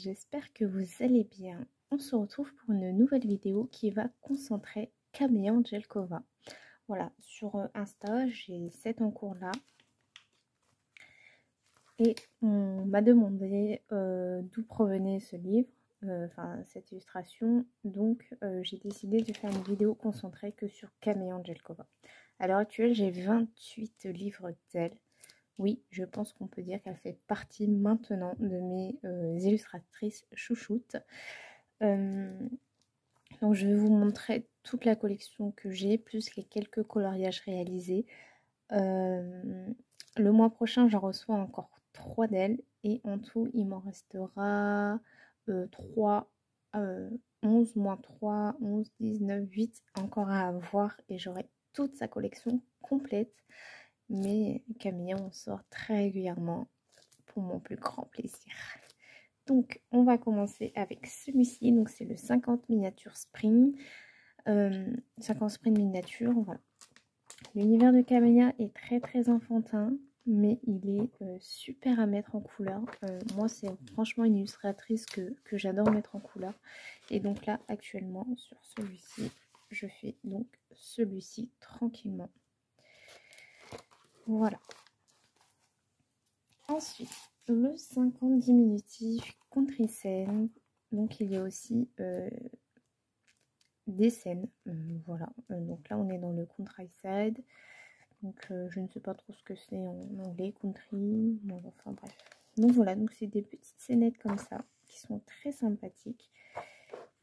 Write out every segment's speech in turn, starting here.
j'espère que vous allez bien. On se retrouve pour une nouvelle vidéo qui va concentrer Camilla Angelkova. Voilà, sur Insta, j'ai 7 en cours là. Et on m'a demandé d'où provenait ce livre, cette illustration. Donc j'ai décidé de faire une vidéo concentrée que sur Camilla Angelkova. À l'heure actuelle, j'ai 28 livres d'elle. Oui, je pense qu'on peut dire qu'elle fait partie maintenant de mes illustratrices chouchoutes. Donc je vais vous montrer toute la collection que j'ai, plus les quelques coloriages réalisés. Le mois prochain, j'en reçois encore 3 d'elles. Et en tout, il m'en restera 3, 11 moins 3, 11, 19, 8 encore à avoir. Et j'aurai toute sa collection complète. Mais Camilla, on sort très régulièrement pour mon plus grand plaisir. Donc, on va commencer avec celui-ci. Donc, c'est le 50 miniatures Spring. 50 Spring miniature, voilà. L'univers de Camilla est très très enfantin, mais il est super à mettre en couleur. Moi, c'est franchement une illustratrice que j'adore mettre en couleur. Et donc là, actuellement, sur celui-ci, je fais donc celui-ci tranquillement. Voilà. Ensuite, le 50 diminutif contre-scène. Donc, il y a aussi des scènes. Voilà. Donc là, on est dans le country-side. Donc, je ne sais pas trop ce que c'est en anglais, country. Bon, enfin, bref. Donc, voilà. Donc, c'est des petites scénettes comme ça qui sont très sympathiques.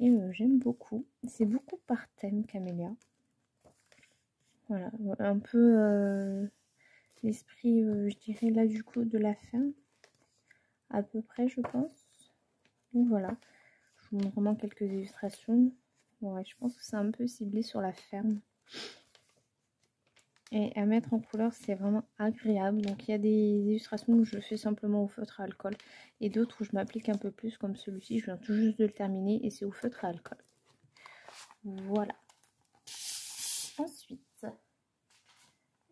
Et j'aime beaucoup. C'est beaucoup par thème, Camélia. Voilà. Un peu... l'esprit, je dirais là du coup de la ferme, à peu près je pense. Donc voilà, je vous montre vraiment quelques illustrations. Ouais, je pense que c'est un peu ciblé sur la ferme. Et à mettre en couleur, c'est vraiment agréable. Donc il y a des illustrations où je fais simplement au feutre à alcool. Et d'autres où je m'applique un peu plus, comme celui-ci, je viens tout juste de le terminer et c'est au feutre à alcool. Voilà. Ensuite,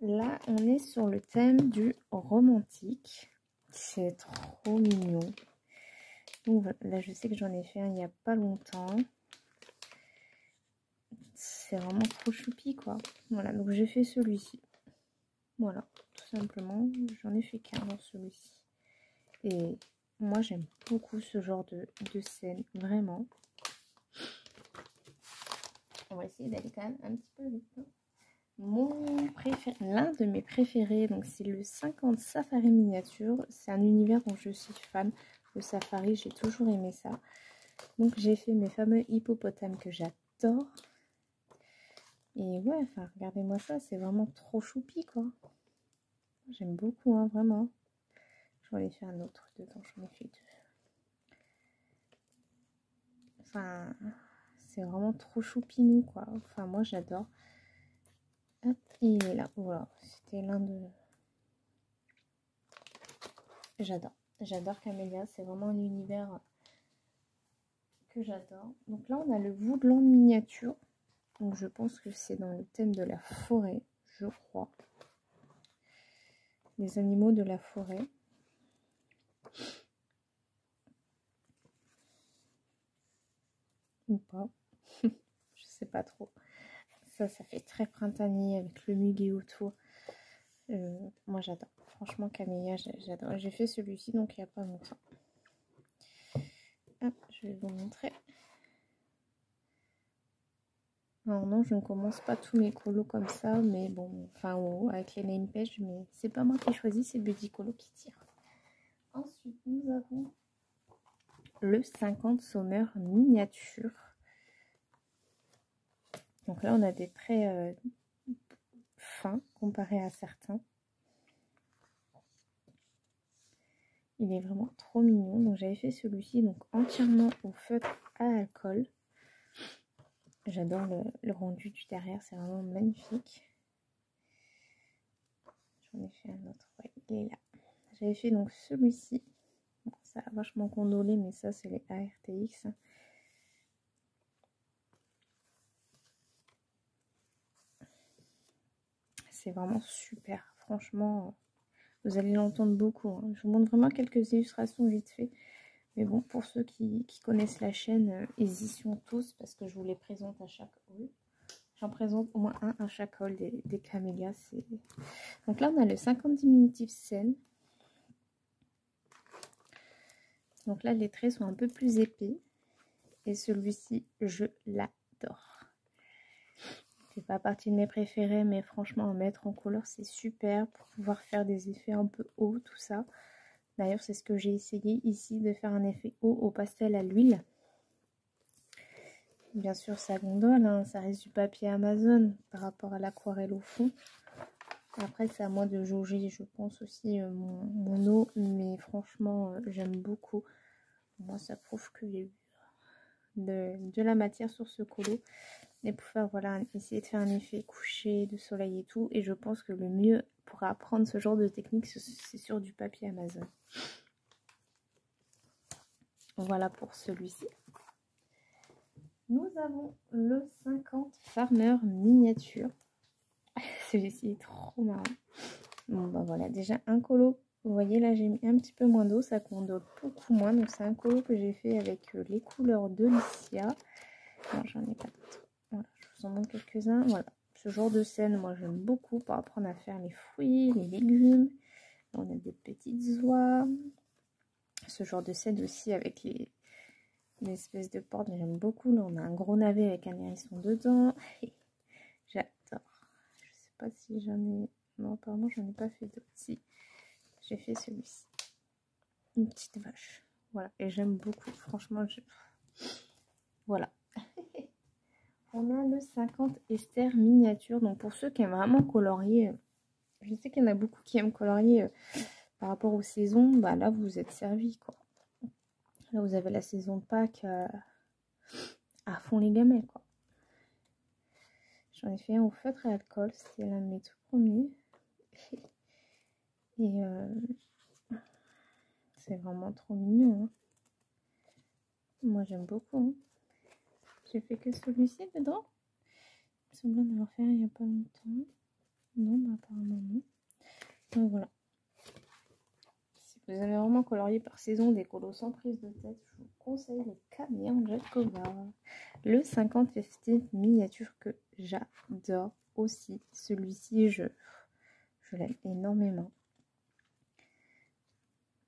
là on est sur le thème du romantique. C'est trop mignon. Donc là je sais que j'en ai fait un il n'y a pas longtemps. C'est vraiment trop choupi quoi. Voilà, donc j'ai fait celui-ci. Voilà, tout simplement. J'en ai fait qu'un dans celui-ci. Et moi j'aime beaucoup ce genre de scène, vraiment. On va essayer d'aller quand même un petit peu vite. Mon préféré, l'un de mes préférés, donc c'est le 50 Safari miniature. C'est un univers dont je suis fan. Le safari, j'ai toujours aimé ça. Donc j'ai fait mes fameux hippopotames que j'adore. Et ouais, enfin regardez-moi ça, c'est vraiment trop choupi quoi. J'aime beaucoup, hein, vraiment. J'en ai fait un autre dedans, j'en ai fait 2. Enfin, c'est vraiment trop choupinou quoi. Enfin moi j'adore. Hop, il est là, voilà. C'était l'un de... J'adore Camélia, c'est vraiment un univers que j'adore. Donc là on a le Woodland miniature. Donc je pense que c'est dans le thème de la forêt, je crois. Les animaux de la forêt. Ou pas. Je sais pas trop. Ça fait très printanier avec le muguet autour. Moi j'adore. Franchement Camélia, j'adore. J'ai fait celui-ci donc il n'y a pas longtemps. Hop, je vais vous montrer. Alors non, je ne commence pas tous mes colos comme ça, mais bon, enfin avec les name pages, mais c'est pas moi qui choisis, c'est Buddy Colo qui tire. Ensuite, nous avons le 50 Sommer miniature. Donc là, on a des traits fins comparé à certains. Il est vraiment trop mignon. Donc j'avais fait celui-ci donc entièrement au feutre à alcool. J'adore le rendu du derrière, c'est vraiment magnifique. J'en ai fait un autre, ouais, il est là. J'avais fait donc celui-ci. Bon, ça a vachement condolé, mais ça c'est les ARTX. C'est vraiment super, franchement, vous allez l'entendre beaucoup. Hein. Je vous montre vraiment quelques illustrations vite fait. Mais bon, pour ceux qui connaissent la chaîne, ils y sont tous parce que je vous les présente à chaque haul. J'en présente au moins un à chaque haul des camélias. Donc là, on a le 50 diminutif Sen. Donc là, les traits sont un peu plus épais. Et celui-ci, je l'adore. C'est pas partie de mes préférés, mais franchement, à mettre en couleur, c'est super pour pouvoir faire des effets un peu hauts, tout ça. D'ailleurs, c'est ce que j'ai essayé ici, de faire un effet haut au pastel à l'huile. Bien sûr, ça gondole, hein, ça reste du papier Amazon par rapport à l'aquarelle au fond. Après, c'est à moi de jauger, je pense aussi, mon eau. Mais franchement, j'aime beaucoup. Moi, ça prouve qu'il y a eu de la matière sur ce colo. Et pour faire, voilà, essayer de faire un effet couché, de soleil et tout. Et je pense que le mieux pour apprendre ce genre de technique, c'est sur du papier Amazon. Voilà pour celui-ci. Nous avons le 50 Farmer miniature. Celui-ci est trop marrant. Bon bah voilà, déjà un colo. Vous voyez là, j'ai mis un petit peu moins d'eau, ça condole beaucoup moins. Donc c'est un colo que j'ai fait avec les couleurs de Licia. Non, j'en ai pas d'autres. Voilà, je vous en montre quelques-uns. Voilà, ce genre de scène, moi j'aime beaucoup pour apprendre à faire les fruits, les légumes. Là, on a des petites oies. Ce genre de scène aussi avec les espèces de portes, j'aime beaucoup. Là, on a un gros navet avec un hérisson dedans. J'adore. Je sais pas si j'en ai... Non, apparemment, j'en ai pas fait d'autres. Si, j'ai fait celui-ci. Une petite vache. Voilà, et j'aime beaucoup. Franchement, voilà. On a le 50 Esther miniature. Donc, pour ceux qui aiment vraiment colorier, je sais qu'il y en a beaucoup qui aiment colorier par rapport aux saisons. Bah là, vous êtes servis, quoi. Là, vous avez la saison de Pâques à fond les gamets, quoi. J'en ai fait un au feutre à alcool. C'était l'un de mes tout premiers. Et c'est vraiment trop mignon. Hein. Moi, j'aime beaucoup. Hein. J'ai fait que celui-ci dedans. Il me semble en avoir fait un il n'y a pas longtemps. Non, bah apparemment non. Donc voilà. Si vous avez vraiment colorié par saison des colos sans prise de tête, je vous conseille le Camille Jacova. Le 50 Festive miniature que j'adore aussi. Celui-ci, je l'aime énormément.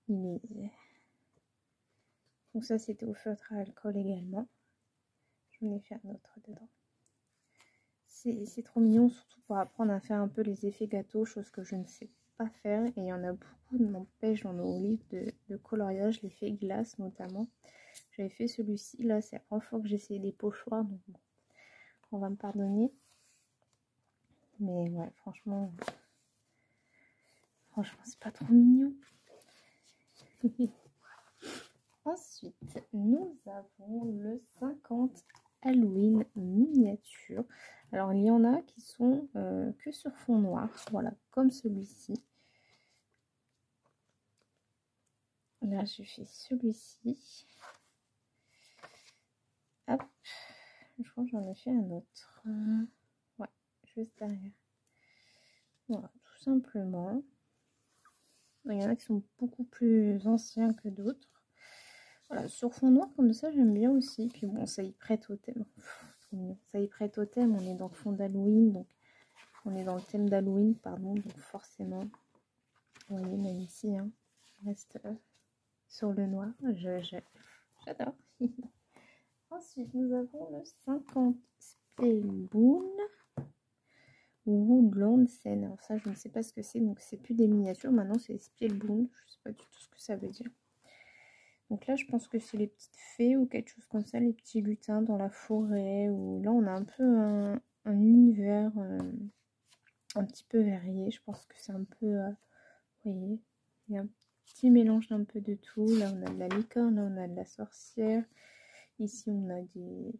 Il est... Donc ça, c'était au feutre à alcool également. J'en ai fait un autre dedans. C'est trop mignon, surtout pour apprendre à faire un peu les effets gâteaux, chose que je ne sais pas faire. Et il y en a beaucoup, n'empêche, dans nos livres de coloriage, l'effet glace notamment. J'avais fait celui-ci, là, c'est la première fois que j'ai essayé des pochoirs, donc bon, on va me pardonner. Mais ouais, franchement, c'est pas trop mignon. Ensuite, nous avons le 50 Halloween miniature. Alors, il y en a qui sont que sur fond noir, voilà, comme celui-ci. Là, je fais celui-ci. Hop, je crois que j'en ai fait un autre. Ouais, juste derrière. Voilà, tout simplement. Il y en a qui sont beaucoup plus anciens que d'autres. Voilà, sur fond noir comme ça, j'aime bien aussi. Puis bon, ça y prête au thème. Ça y prête au thème. On est dans le fond d'Halloween, donc on est dans le thème d'Halloween, pardon. Donc forcément, vous voyez, même ici, hein, on reste sur le noir. J'adore. Ensuite, nous avons le 50 Spellboon Woodland Scène. Alors ça, je ne sais pas ce que c'est. Donc c'est plus des miniatures. Maintenant, c'est Spellboon. Je ne sais pas du tout ce que ça veut dire. Donc là, je pense que c'est les petites fées ou quelque chose comme ça, les petits lutins dans la forêt. Ou là, on a un peu un univers un petit peu varié. Je pense que c'est un peu, vous voyez, il y a un petit mélange d'un peu de tout. Là, on a de la licorne, là, on a de la sorcière. Ici, on a des...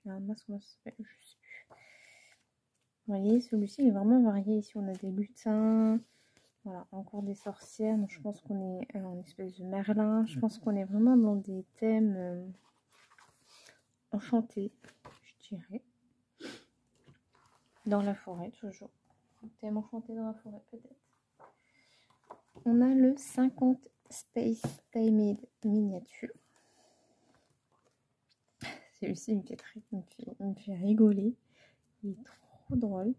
Ah, mince, comment ça s'appelle? Je sais plus. Vous voyez, celui-ci est vraiment varié. Ici, on a des lutins. Voilà, encore des sorcières. Donc, je pense qu'on est en espèce de Merlin. Je pense qu'on est vraiment dans des thèmes enchantés, je dirais. Dans la forêt, toujours. Thème enchanté dans la forêt, peut-être. On a le 50 Space Time Miniature. Celui-ci il me fait rigoler. Il est trop drôle.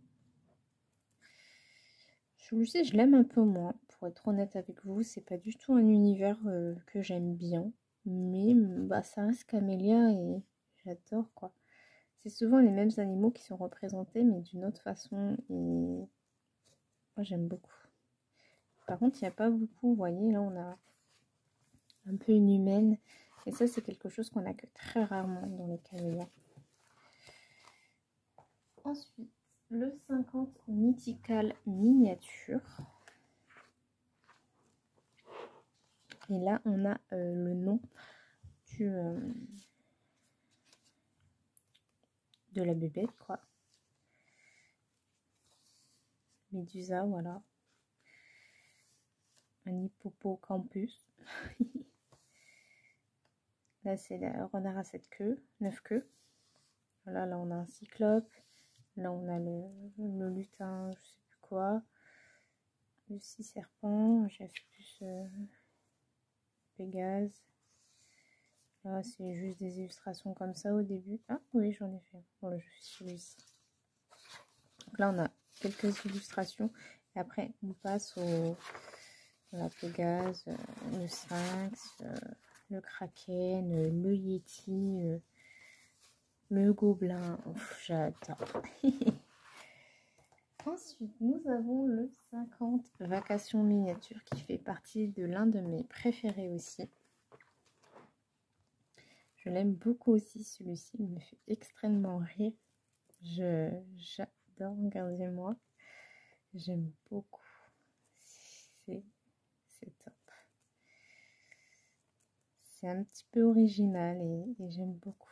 Celui-ci, je l'aime un peu moins. Pour être honnête avec vous, c'est pas du tout un univers que j'aime bien. Mais bah, ça reste Camélia et j'adore quoi. C'est souvent les mêmes animaux qui sont représentés, mais d'une autre façon. Et moi, j'aime beaucoup. Par contre, il n'y a pas beaucoup. Vous voyez, là, on a un peu une humaine. Et ça, c'est quelque chose qu'on a que très rarement dans les camélias. Ensuite, le 50 Mythical Miniature. Et là, on a le nom de la bébête, quoi. Médusa, voilà. Un hippocampus. Là, c'est le renard à 7 queues, 9 queues. Voilà, là, on a un cyclope. Là, on a le lutin, je sais plus quoi. Le 6 serpent. J'ai fait plus Pégase. Là, c'est juste des illustrations comme ça au début. Ah oui, j'en ai fait. Bon, je suis celui-ci. Donc là, on a quelques illustrations. Et après, on passe au Pégase, le sphinx, le kraken, le yéti, le gobelin. J'adore. Ensuite, nous avons le 50 Vacations Miniatures qui fait partie de l'un de mes préférés aussi. Je l'aime beaucoup aussi, celui-ci. Il me fait extrêmement rire. J'adore, regardez-moi. J'aime beaucoup. C'est top. C'est un petit peu original et j'aime beaucoup.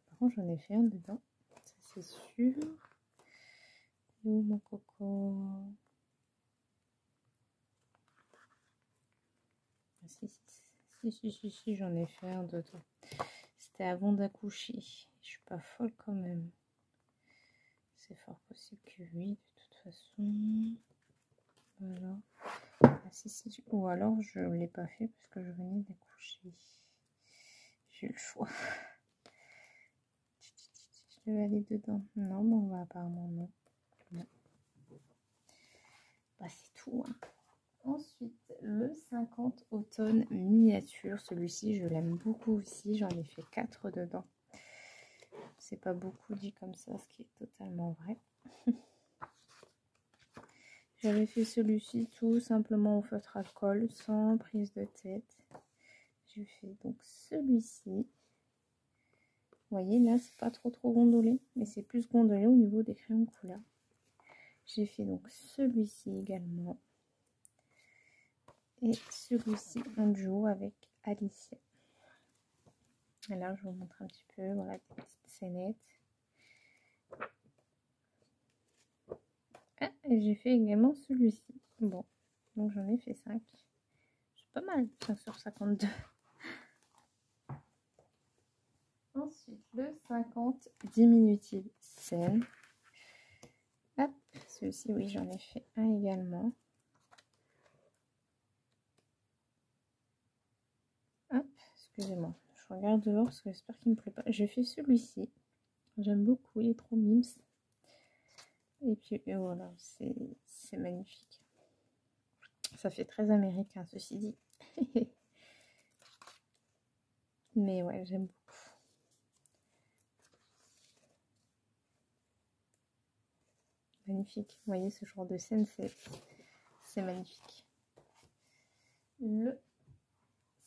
Par contre, j'en ai fait un dedans. Ça, c'est sûr. Où mon coco? Si, j'en ai fait un dedans. C'était avant d'accoucher. Je suis pas folle quand même. C'est fort possible que oui, de toute façon. Voilà. Ah, si. Ou alors je ne l'ai pas fait parce que je venais d'accoucher. J'ai le choix. Je vais aller dedans. Non, bon, bah, apparemment non. Bah, c'est tout. Hein. Ensuite, le 50 Automne Miniature. Celui-ci, je l'aime beaucoup aussi. J'en ai fait 4 dedans. C'est pas beaucoup dit comme ça, ce qui est totalement vrai. J'avais fait celui-ci tout simplement au feutre alcool, sans prise de tête. J'ai fait donc celui-ci. Vous voyez, là, c'est pas trop gondolé, mais c'est plus gondolé au niveau des crayons de couleur. J'ai fait donc celui-ci également. Et celui-ci en duo avec Alicia. Et là, je vous montre un petit peu, voilà, des petites scénettes. Ah, et j'ai fait également celui-ci. Bon, donc j'en ai fait 5. C'est pas mal, 5 sur 52. Ensuite, le 50 Diminutive Scène. Hop, celui-ci, oui, j'en ai fait un également. Hop, excusez-moi, je regarde dehors parce que j'espère qu'il me plaît pas. J'ai fait celui-ci. J'aime beaucoup, il est trop mimes. Et puis voilà, c'est magnifique. Ça fait très américain, ceci dit. Mais ouais, j'aime beaucoup. Magnifique. Vous voyez, ce genre de scène, c'est magnifique. Le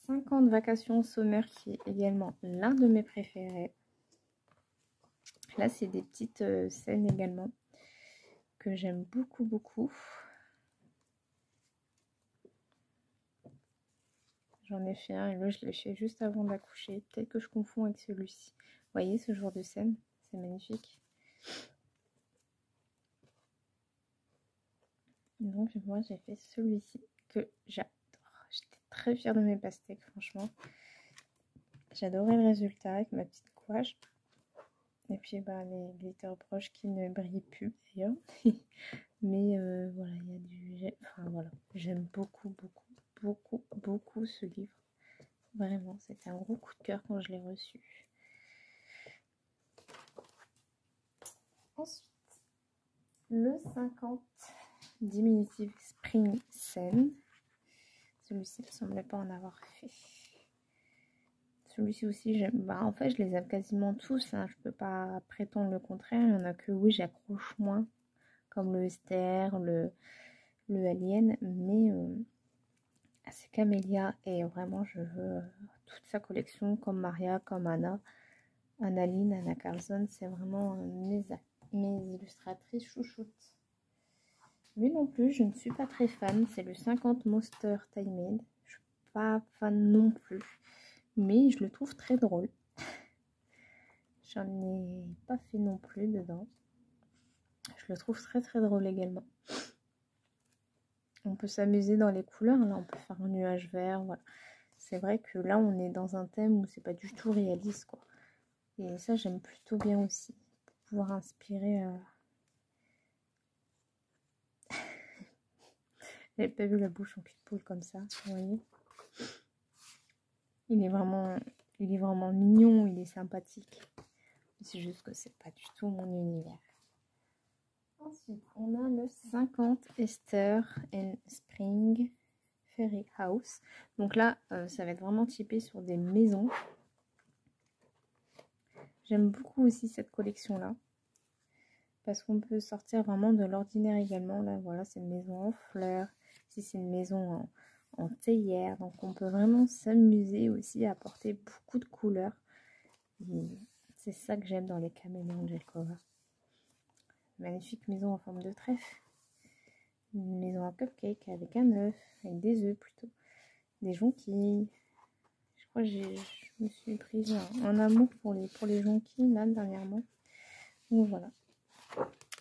50 Vacations Sommaires, qui est également l'un de mes préférés. Là, c'est des petites scènes également que j'aime beaucoup. J'en ai fait un et là, je l'ai fait juste avant d'accoucher. Peut-être que je confonds avec celui-ci. Vous voyez, ce genre de scène, c'est magnifique. Donc, moi, j'ai fait celui-ci que j'adore. J'étais très fière de mes pastèques, franchement. J'adorais le résultat avec ma petite gouache. Et puis, bah, les glitter brush qui ne brillent plus, d'ailleurs. Mais voilà, il y a du... Enfin, voilà, j'aime beaucoup reçu. Ensuite, le 50 Diminutive Spring Scent. Celui-ci ne semblait pas en avoir fait. Celui-ci aussi, j'aime. En fait, je les aime quasiment tous. Hein. Je peux pas prétendre le contraire. Il y en a que oui, j'accroche moins, comme le Ester, le Alien. Mais c'est Camélia et vraiment, je veux toute sa collection, comme Maria, comme Anna, Annaline, Anna Carlson. C'est vraiment mes illustratrices chouchoutes. Lui non plus, je ne suis pas très fan. C'est le 50 Monster Time Made. Je suis pas fan non plus. Mais je le trouve très drôle. J'en ai pas fait non plus dedans. Je le trouve très très drôle également. On peut s'amuser dans les couleurs. Là, on peut faire un nuage vert. Voilà. C'est vrai que là, on est dans un thème où c'est pas du tout réaliste, quoi. Et ça, j'aime plutôt bien aussi. Pour pouvoir inspirer... J'avais pas vu la bouche en cul de poule comme ça, vous voyez. Il est vraiment mignon, il est sympathique. C'est juste que c'est pas du tout mon univers. Ensuite, on a le 50 Esther and Spring Fairy House. Donc là, ça va être vraiment typé sur des maisons. J'aime beaucoup aussi cette collection-là. Parce qu'on peut sortir vraiment de l'ordinaire également. Là, voilà, c'est une maison en fleurs. Ici, c'est une maison en théière. Donc, on peut vraiment s'amuser aussi à apporter beaucoup de couleurs. C'est ça que j'aime dans les caméléons Gel Cover. Magnifique maison en forme de trèfle. Une maison en cupcake avec un œuf, avec des œufs plutôt. Des jonquilles. Je crois que je me suis prise en amour pour les jonquilles là dernièrement. Donc voilà.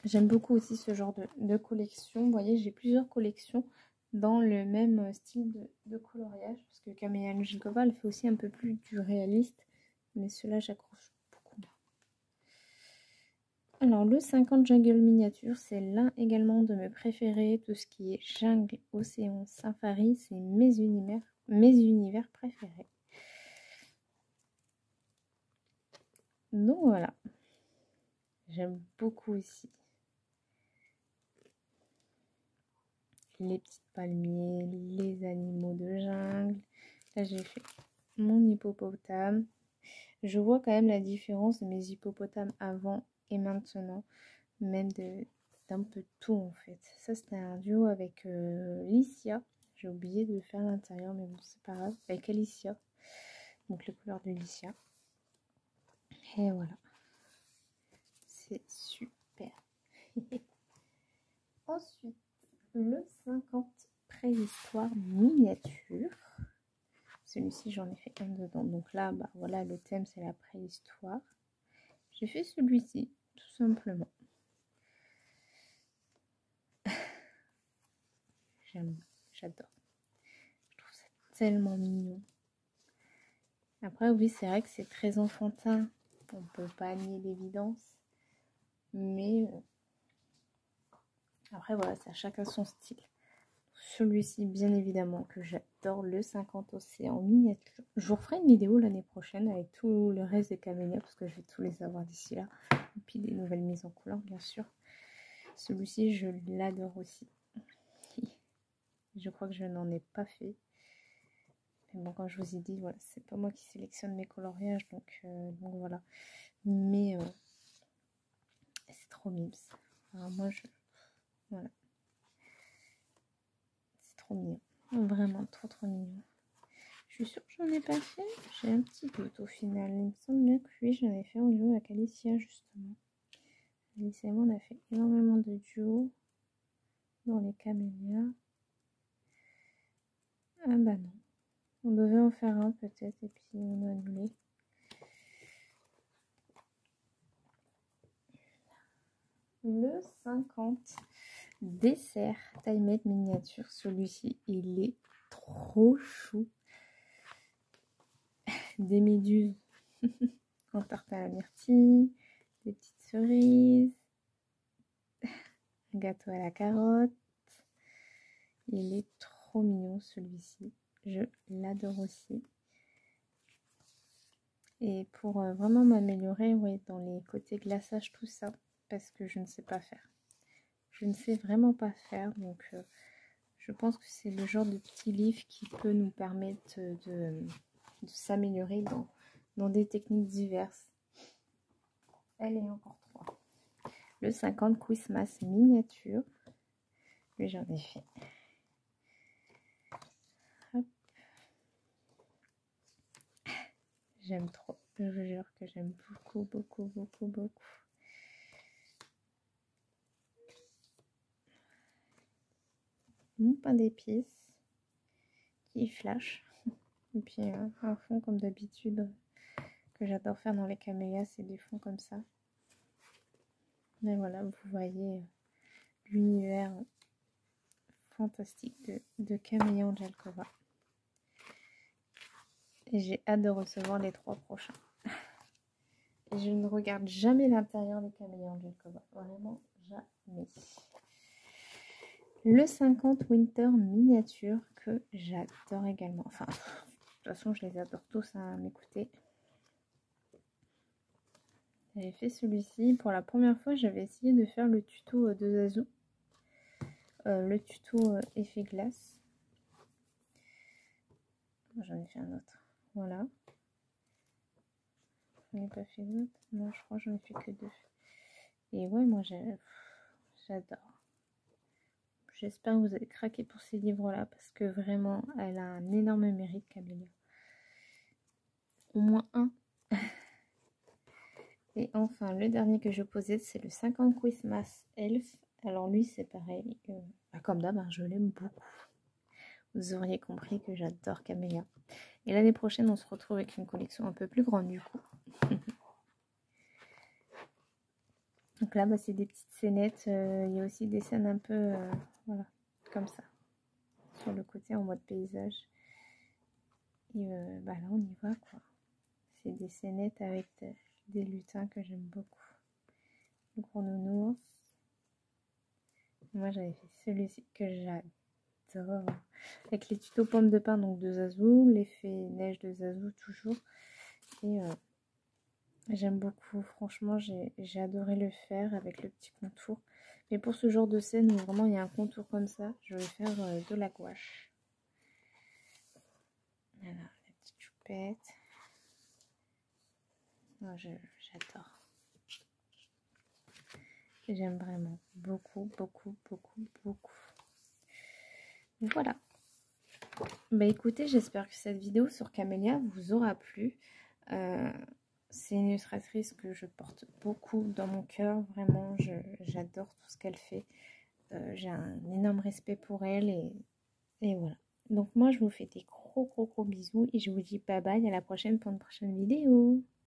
J'aime beaucoup aussi ce genre de collection. Vous voyez, j'ai plusieurs collections dans le même style de coloriage. Parce que Camélia Mujikova, elle fait aussi un peu plus du réaliste. Mais ceux-là, j'accroche beaucoup. Alors, le 50 Jungle Miniature, c'est l'un également de mes préférés. Tout ce qui est jungle, océan, safari, c'est mes univers préférés. Donc voilà. J'aime beaucoup aussi les petits palmiers, les animaux de jungle. Là, j'ai fait mon hippopotame. Je vois quand même la différence de mes hippopotames avant et maintenant. Même d'un peu de tout en fait. Ça, c'était un duo avec Licia. J'ai oublié de faire l'intérieur, mais bon, c'est pas grave. Avec Alicia. Donc, les couleurs de Licia. Et voilà. C'est super. Ensuite, le 50 préhistoire miniature. Celui-ci, j'en ai fait un dedans. Donc là, bah voilà, le thème, c'est la préhistoire. J'ai fait celui-ci, tout simplement. J'adore. Je trouve ça tellement mignon. Après, oui, c'est vrai que c'est très enfantin. On ne peut pas nier l'évidence. Mais après, voilà, c'est à chacun son style. Celui-ci, bien évidemment, que j'adore, le 50 océans en miniature. Je vous referai une vidéo l'année prochaine avec tout le reste des camélias, parce que je vais tous les avoir d'ici là. Et puis des nouvelles mises en couleur, bien sûr. Celui-ci, je l'adore aussi. Je crois que je n'en ai pas fait. Mais bon, comme je vous ai dit, voilà, c'est pas moi qui sélectionne mes coloriages, donc voilà. Mais c'est trop mimes. Alors moi, voilà. C'est trop mignon. Vraiment trop mignon. Je suis sûre que j'en ai pas fait. J'ai un petit doute au final. Il me semble bien que oui, j'en ai fait en duo avec Alicia, justement. Alicia et moi, on a fait énormément de duos dans les camélias. Ah bah non. On devait en faire un peut-être et puis on a annulé. Le 50 dessert Time-Made miniature. Celui-ci, il est trop chou. Des méduses en tarte à la myrtille, des petites cerises, un gâteau à la carotte. Il est trop mignon celui-ci. Je l'adore aussi. et pour vraiment m'améliorer, oui, dans les côtés glaçage, tout ça, parce que je ne sais pas faire. Je ne sais vraiment pas faire, donc je pense que c'est le genre de petit livre qui peut nous permettre de s'améliorer dans des techniques diverses. Elle est encore 3. Le 50 Christmas miniature. Lui, j'en ai fait. Hop. J'aime trop. Je vous jure que j'aime beaucoup, beaucoup, beaucoup, beaucoup. Mon pain d'épices qui flash. Et puis un fond comme d'habitude que j'adore faire dans les camélias, c'est des fonds comme ça. Mais voilà, vous voyez l'univers fantastique de Camélia Angelkova. Et j'ai hâte de recevoir les 3 prochains. Et je ne regarde jamais l'intérieur des Camélia Angelkova. Vraiment, jamais. Le 50 Winter miniature que j'adore également. Enfin, de toute façon, je les adore tous à m'écouter. J'ai fait celui-ci. Pour la première fois, j'avais essayé de faire le tuto de Zazu. Le tuto effet glace. J'en ai fait un autre. Voilà. J'en ai pas fait d'autres. Non, je crois que j'en ai fait que 2. Et ouais, moi, j'adore. J'espère que vous avez craqué pour ces livres-là parce que vraiment, elle a un énorme mérite, Camélia. Au moins un. Et enfin, le dernier que je posais, c'est le 50 Christmas Elf. Alors lui, c'est pareil. Comme d'hab, je l'aime beaucoup. Vous auriez compris que j'adore Camélia. Et l'année prochaine, on se retrouve avec une collection un peu plus grande du coup. Donc là, c'est des petites scénettes. Il y a aussi des scènes un peu, voilà, comme ça. Sur le côté en mode paysage. Et là, on y va, quoi. C'est des scénettes avec des lutins que j'aime beaucoup. Le gros nounours. Moi, j'avais fait celui-ci que j'adore. Avec les tutos pommes de pin donc de Zazu, l'effet neige de Zazu toujours. Et j'aime beaucoup. Franchement, j'ai adoré le faire avec le petit contour. Mais pour ce genre de scène où vraiment il y a un contour comme ça, je vais faire de la gouache. Voilà, la petite choupette. Oh, j'adore. J'aime vraiment beaucoup, beaucoup, beaucoup, beaucoup. Voilà. Bah écoutez, j'espère que cette vidéo sur Camélia vous aura plu. C'est une illustratrice que je porte beaucoup dans mon cœur. Vraiment, j'adore tout ce qu'elle fait. J'ai un énorme respect pour elle et voilà. Donc moi, je vous fais des gros bisous et je vous dis bye bye, à la prochaine pour une prochaine vidéo.